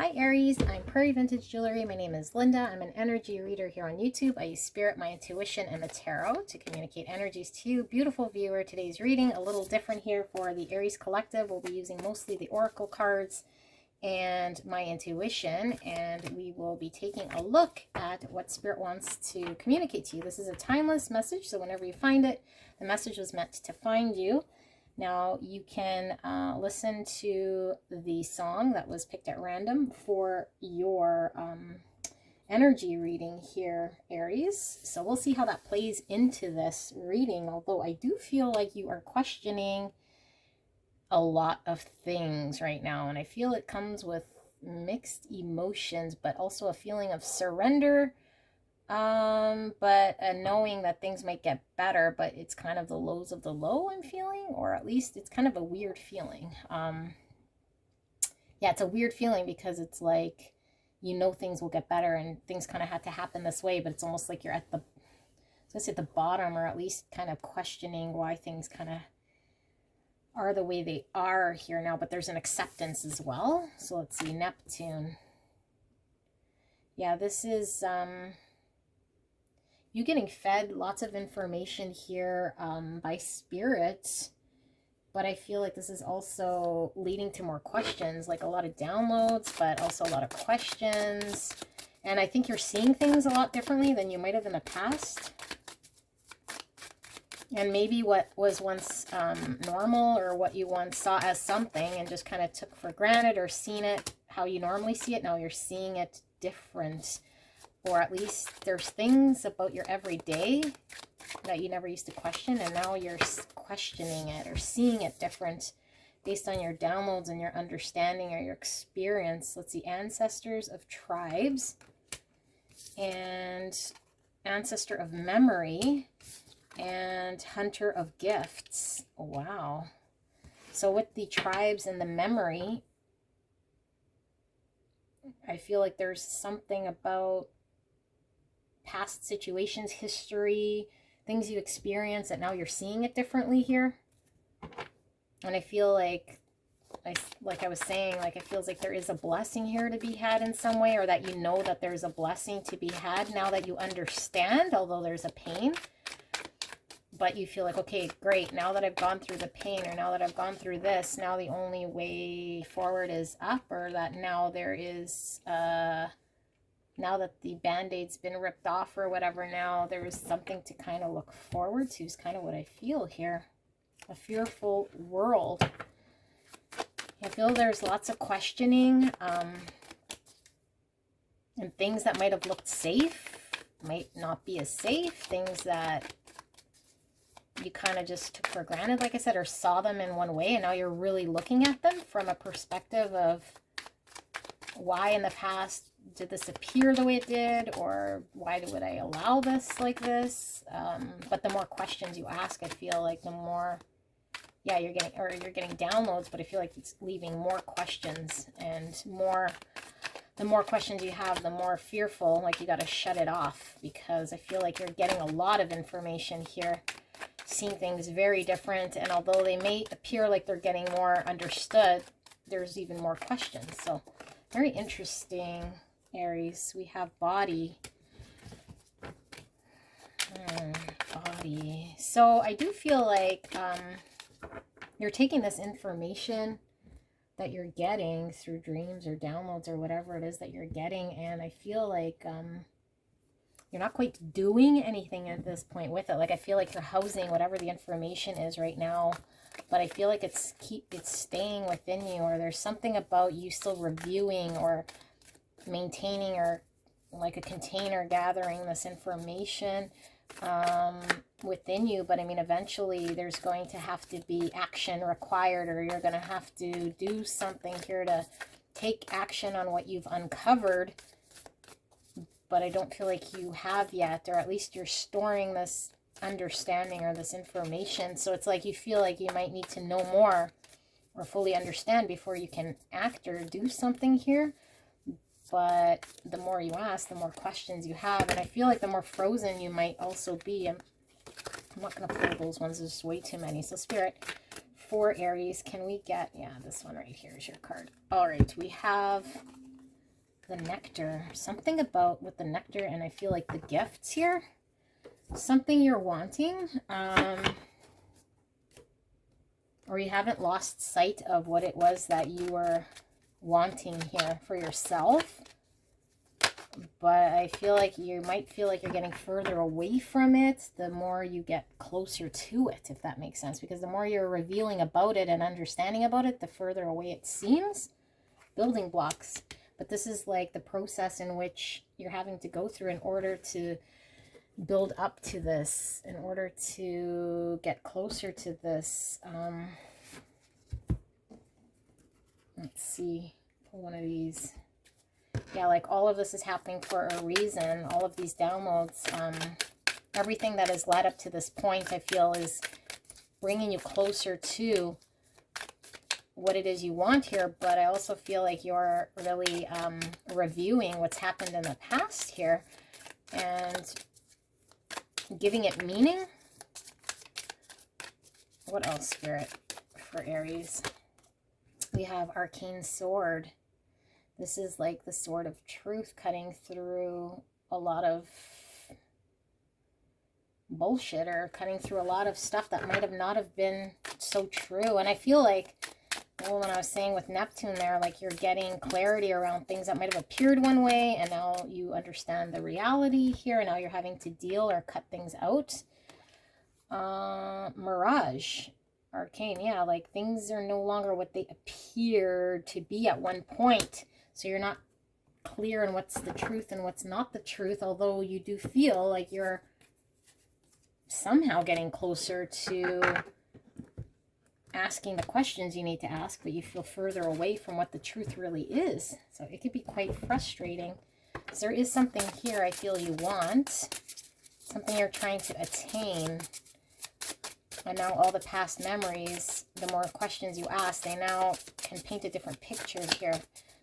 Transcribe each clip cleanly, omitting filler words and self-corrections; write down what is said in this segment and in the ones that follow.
Hi Aries, I'm Prairie Vintage Jewelry. My name is Linda. I'm an energy reader here on YouTube. I use spirit, my intuition, and the tarot to communicate energies to you. Beautiful viewer, today's reading a little different here for the Aries Collective. We'll be using mostly the oracle cards and my intuition, and we will be taking a look at what spirit wants to communicate to you. This is a timeless message, so whenever you find it, the message was meant to find you. Now you can listen to the song that was picked at random for your energy reading here, Aries. So we'll see how that plays into this reading, although I do feel like you are questioning a lot of things right now, and I feel it comes with mixed emotions, but also a feeling of surrender, but knowing that things might get better, but it's kind of the lows of the low I'm feeling, or at least it's kind of a weird feeling. Yeah, it's a weird feeling because it's like, you know, things will get better and things kind of had to happen this way, but it's almost like you're at the, let's say, at the bottom, or at least kind of questioning why things kind of are the way they are here now, but there's an acceptance as well. So let's see, Neptune. Yeah, this is you getting fed lots of information here by spirit, but I feel like this is also leading to more questions, like a lot of downloads, but also a lot of questions. And I think you're seeing things a lot differently than you might have in the past. And maybe what was once normal, or what you once saw as something and just kind of took for granted, or seen it how you normally see it, now you're seeing it different. Or at least there's things about your everyday that you never used to question, and now you're questioning it or seeing it different based on your downloads and your understanding or your experience. Let's see, ancestors of tribes and ancestor of memory and hunter of gifts. Wow. So with the tribes and the memory, I feel like there's something about past situations, history, things you experience that now you're seeing it differently here. And I feel like I was saying, like it feels like there is a blessing here to be had in some way, or that you know that there's a blessing to be had now that you understand, although there's a pain. But you feel like, okay, great, now that I've gone through the pain, or now that I've gone through this, now the only way forward is up, or that now there is now that the band-aid's been ripped off or whatever, now there is something to kind of look forward to, is kind of what I feel here. A fearful world. I feel there's lots of questioning, and things that might have looked safe might not be as safe. Things that you kind of just took for granted, like I said, or saw them in one way, and now you're really looking at them from a perspective of why in the past did this appear the way it did, or why would I allow this like this? But the more questions you ask, I feel like the more, yeah, you're getting downloads, but I feel like it's leaving more questions, and the more questions you have, the more fearful, like you got to shut it off, because I feel like you're getting a lot of information here, seeing things very different, and although they may appear like they're getting more understood, there's even more questions. So very interesting, Aries. We have body. Body. So I do feel like you're taking this information that you're getting through dreams or downloads or whatever it is that you're getting, and I feel like you're not quite doing anything at this point with it. Like I feel like you're housing whatever the information is right now, but I feel like it's staying within you, or there's something about you still reviewing or maintaining, or like a container gathering this information within you. But I mean, eventually there's going to have to be action required, or you're going to have to do something here to take action on what you've uncovered, but I don't feel like you have yet, or at least you're storing this understanding or this information. So it's like you feel like you might need to know more or fully understand before you can act or do something here. But the more you ask, the more questions you have, and I feel like the more frozen you might also be. I'm not going to pull those ones, there's way too many. So Spirit, for Aries, can we get, yeah, this one right here is your card. All right, we have the nectar. Something about with the nectar, and I feel like the gifts here. Something you're wanting. Or you haven't lost sight of what it was that you were wanting here for yourself. But I feel like you might feel like you're getting further away from it the more you get closer to it, if that makes sense. Because the more you're revealing about it and understanding about it, the further away it seems. Building blocks. But this is like the process in which you're having to go through in order to build up to this, in order to get closer to this. Let's see. Pull one of these. Yeah, like all of this is happening for a reason. All of these downloads, everything that has led up to this point, I feel, is bringing you closer to what it is you want here. But I also feel like you're really reviewing what's happened in the past here and giving it meaning. What else, Spirit, for Aries? We have Arcane Sword. This is like the sword of truth cutting through a lot of bullshit, or cutting through a lot of stuff that might have not have been so true. And I feel like, well, when I was saying with Neptune there, like you're getting clarity around things that might have appeared one way, and now you understand the reality here, and now you're having to deal or cut things out. Mirage. Arcane, yeah, like things are no longer what they appeared to be at one point. So you're not clear on what's the truth and what's not the truth, although you do feel like you're somehow getting closer to asking the questions you need to ask, but you feel further away from what the truth really is. So it could be quite frustrating. So there is something here I feel you want, something you're trying to attain. And now all the past memories, the more questions you ask, they now can paint a different picture here.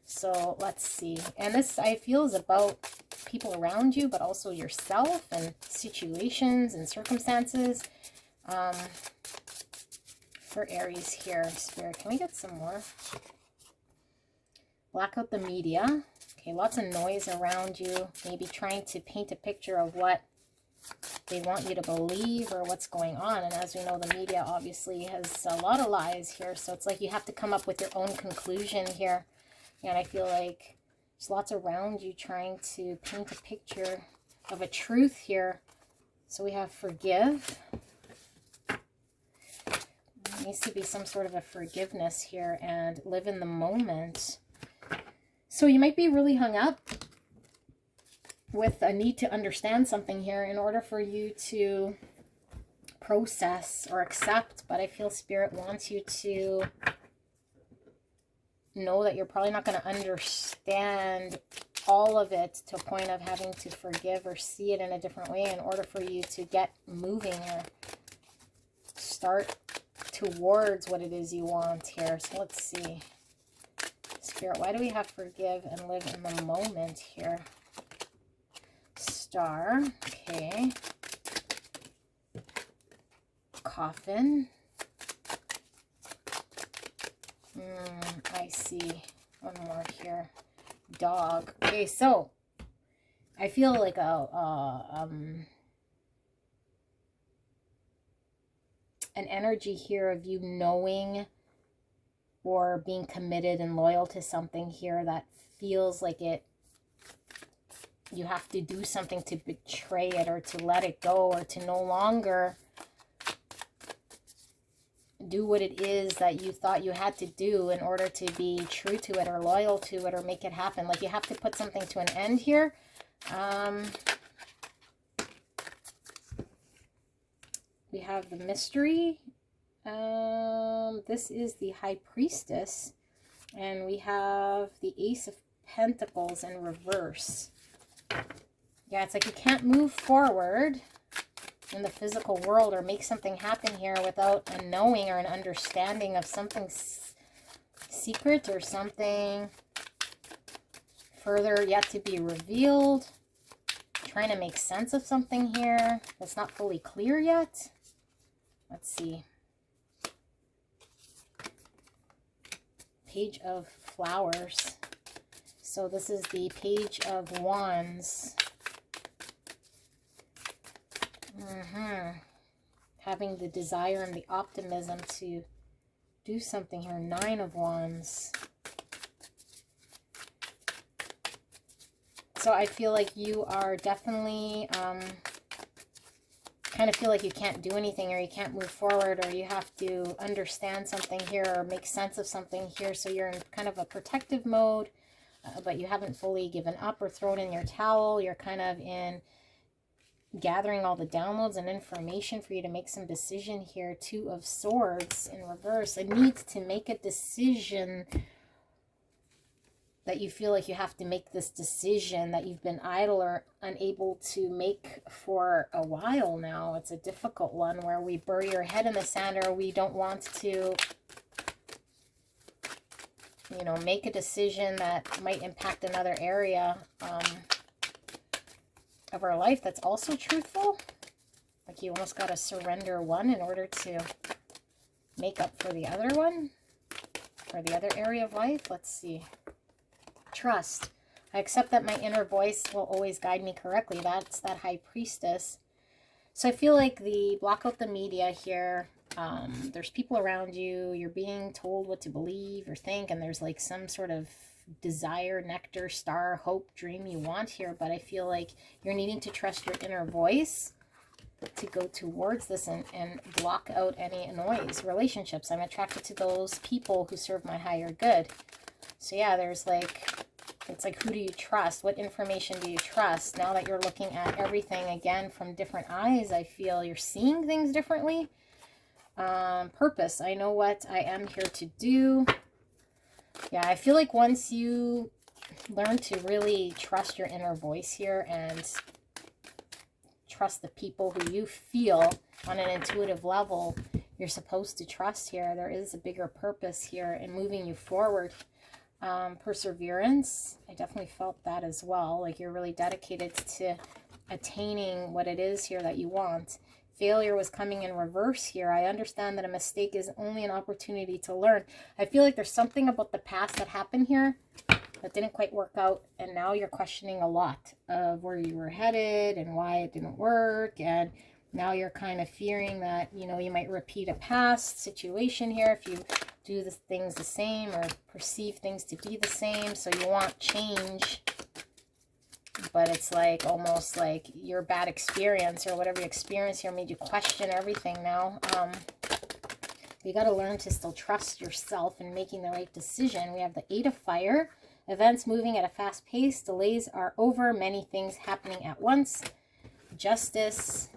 So let's see. And this, I feel, is about people around you, but also yourself and situations and circumstances. For Aries here, Spirit, can we get some more? Black out the media. Okay, lots of noise around you. Maybe trying to paint a picture of what they want you to believe or what's going on. And as we know, the media obviously has a lot of lies here. So it's like you have to come up with your own conclusion here. And I feel like there's lots around you trying to paint a picture of a truth here. So we have forgive. There needs to be some sort of a forgiveness here and live in the moment. So you might be really hung up with a need to understand something here in order for you to process or accept. But I feel Spirit wants you to know that you're probably not going to understand all of it to a point of having to forgive or see it in a different way in order for you to get moving or start towards what it is you want here. So let's see. Spirit, why do we have forgive and live in the moment here? Star. Okay. Coffin. I see. One more here. Dog. Okay, so I feel like an energy here of you knowing or being committed and loyal to something here that feels like it, you have to do something to betray it or to let it go or to no longer do what it is that you thought you had to do in order to be true to it or loyal to it or make it happen. Like you have to put something to an end here. We have the mystery. This is the High Priestess. And we have the Ace of Pentacles in reverse. Yeah, it's like you can't move forward in the physical world or make something happen here without a knowing or an understanding of something secret or something further yet to be revealed. Trying to make sense of something here that's not fully clear yet. Let's see. Page of Flowers. So this is the Page of Wands. Having the desire and the optimism to do something here. 9 of Wands. So I feel like you are definitely kind of feel like you can't do anything, or you can't move forward, or you have to understand something here or make sense of something here. So you're in kind of a protective mode, but you haven't fully given up or thrown in your towel. You're kind of in gathering all the downloads and information for you to make some decision here. 2 of Swords in reverse. A need to make a decision, that you feel like you have to make this decision that you've been idle or unable to make for a while now. It's a difficult one where we bury your head in the sand, or we don't want to, you know, make a decision that might impact another area of our life that's also truthful. Like you almost got to surrender one in order to make up for the other one, or the other area of life. Let's see. Trust. I accept that my inner voice will always guide me correctly. That's that High Priestess. So I feel like the block out the media here. There's people around you. You're being told what to believe or think, and there's like some sort of desire, nectar, star, hope, dream you want here. But I feel like you're needing to trust your inner voice to go towards this and block out any noise. Relationships. I'm attracted to those people who serve my higher good. So yeah, there's like, it's like, who do you trust? What information do you trust? Now that you're looking at everything again from different eyes, I feel you're seeing things differently. Purpose. I know what I am here to do. Yeah, I feel like once you learn to really trust your inner voice here and trust the people who you feel on an intuitive level you're supposed to trust here, there is a bigger purpose here in moving you forward. Perseverance. I definitely felt that as well. Like you're really dedicated to attaining what it is here that you want. Failure was coming in reverse here. I understand that a mistake is only an opportunity to learn. I feel like there's something about the past that happened here that didn't quite work out, and now you're questioning a lot of where you were headed and why it didn't work, and now you're kind of fearing that, you know, you might repeat a past situation here if you do the things the same or perceive things to be the same. So you want change, but it's like almost like your bad experience or whatever you experienced here made you question everything now. You got to learn to still trust yourself in making the right decision. We have the 8 of Fire. Events moving at a fast pace. Delays are over. Many things happening at once. Justice.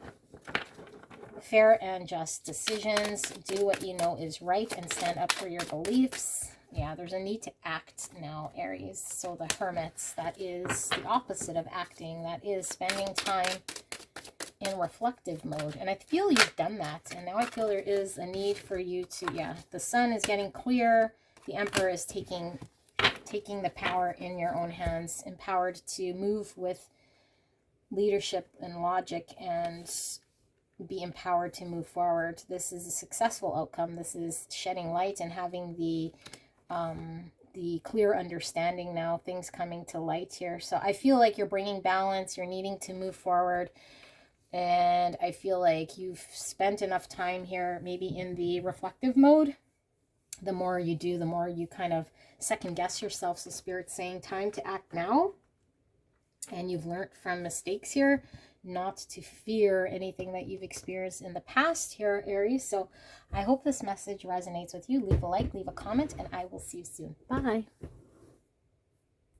Fair and just decisions. Do what you know is right and stand up for your beliefs. Yeah, there's a need to act now, Aries. So the Hermits, that is the opposite of acting. That is spending time in reflective mode. And I feel you've done that. And now I feel there is a need for you to, yeah, the Sun is getting clear. The Emperor is taking the power in your own hands, empowered to move with leadership and logic and be empowered to move forward. This is a successful outcome. This is shedding light and having the clear understanding now, things coming to light here. So I feel like you're bringing balance. You're needing to move forward. And I feel like you've spent enough time here, maybe in the reflective mode. The more you do, the more you kind of second guess yourself. So Spirit's saying time to act now. And you've learned from mistakes here not to fear anything that you've experienced in the past here, Aries. So I hope this message resonates with you. Leave a like, leave a comment, and I will see you soon. Bye.